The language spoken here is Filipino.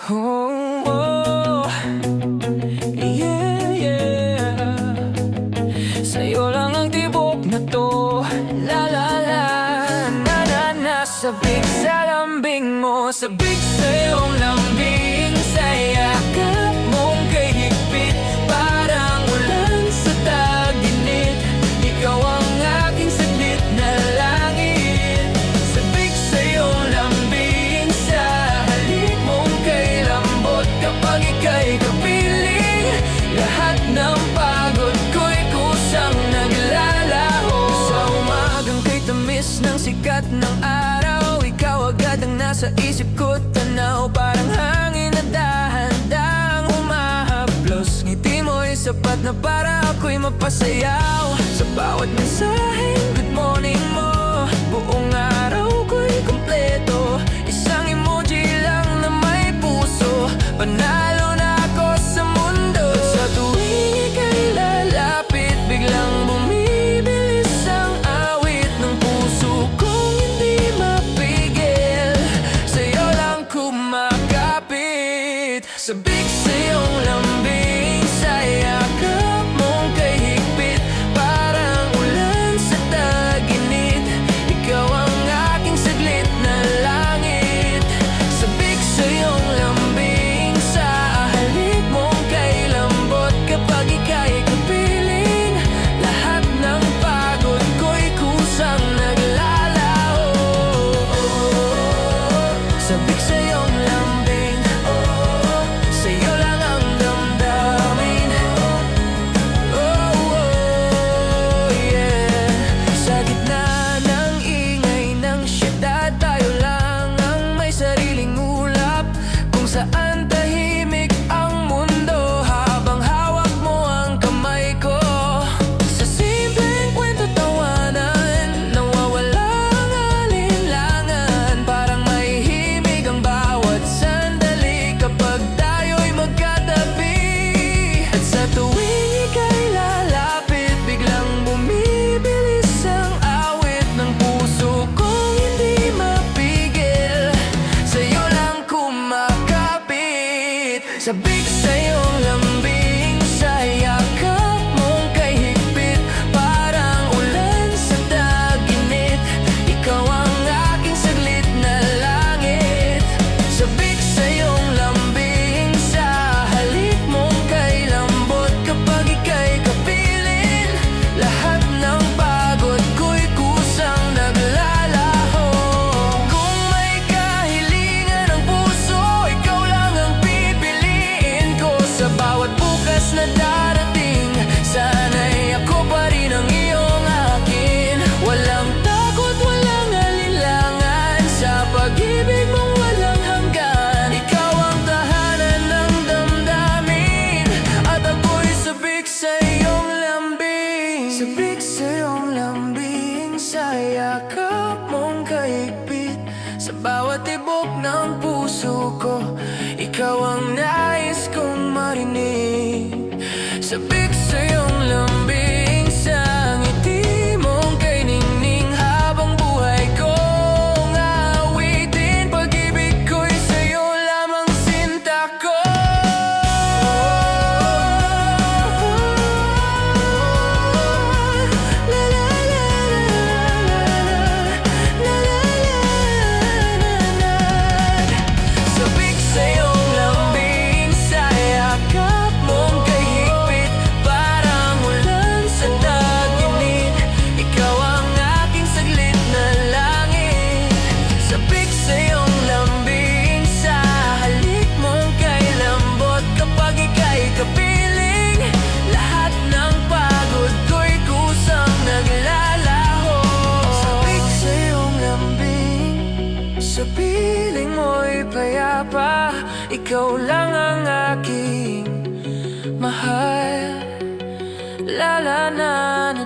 Oh, oh, yeah, yeah. Sa'yo lang ang tibok na to. La la la, na na na. Sabik sa lambing mo, sabik sa iyong lambing. Sa yakap mong kay higpit, parang ulan sa tag-init. Ikaw ang aking saglit na langit. Sabik sa iyong lambing, sa halik mong kay lambot. Kapag ika'y kapiling, lahat ng pagod ko'y kusang naglalaho. Sa umagang kay tamis ng sikat ng araw, ikaw agad ang nasa isip ko. Tanaw parang hangin na dahan-dahang humahaplos. Ngiti mo'y sapat na para ako'y mapasayaw. Sa bawat mensaheng good morning mo, buong araw ko'y kumpleto. Isang emoji lang na may puso, panalo na ako sa mundo. Sa tuwing ika'y lalapit, biglang bumibilis ang awit ng puso kong hindi mapigil. Sa'yo lang kumakapit, sabik sa iyong lambing. Sa yakap mong kay higpit, parang ulan sa tag-init. Ikaw ang aking saglit na langit. Sabik sa iyong lambing, sa halik mong kay lambot. Kapag ika'y kapiling, lahat ng pagod ko'y kusang naglalaho. Sabik sa iyong lambing, sa'yo lang ang damdamin. Oh, yeah. Sa gitna ng ingay ng syudad, tayo lang ang may sariling ulap, kung saan tahimik ang mundo habang hawak mo ang kamay ko. Sa simpleng kwento tawanan, nawawala ang alinlangan. Parang may himig ang bawat sandali kapag tayo'y magkatabi. At sa tuwing ika'y lalapit, biglang bumibilis ang awit ng puso kong hindi mapigil. Sa'yo lang kumakapit, sabik sa iyong lambing. Sa yakap mong kay higpit, parang ulan sa tag-init. Ikaw ang aking saglit na langit. Sabik sa iyong lambing, sa halik mong kay lambot. Kapag ika'y kapiling, lahat ng pagod ko'y kusang naglalaho. Kung may kahilingan ang puso, ikaw lang ang pipiliin ko. Sa bawat bukas na darating, sana'y ako pa rin ang iyong akin. Walang takot, walang alinlangan, sa pag-ibig mong walang hanggan. Ikaw ang tahanan ng damdamin, at ako'y sabik sa iyong lambing. Sabik sa iyong lambing, sa yakap mong kahigpit. Sa bawat tibok ng puso ko, ikaw ang nais kong marinig. Sabik sa iyong lambing, sa ngiti mong kay ningning. Habang buhay kong aawitin, pag-ibig ko'y sa'yo lamang sinta ko. La la la la la la la la. Sabik sa iyong lambing, sa yakap mong kay higpit, parang ulan sa tag-init. Ikaw ang aking saglit na langit. Sabik sa iyong lambing, sa halik mong kay lambot. Kapag ika'y kapiling, lahat ng pagod ko'y kusang naglalaho. Sabik sa iyong lambing, sa piling mo'y payapa. Ikaw lang ang aking mahal. La la na na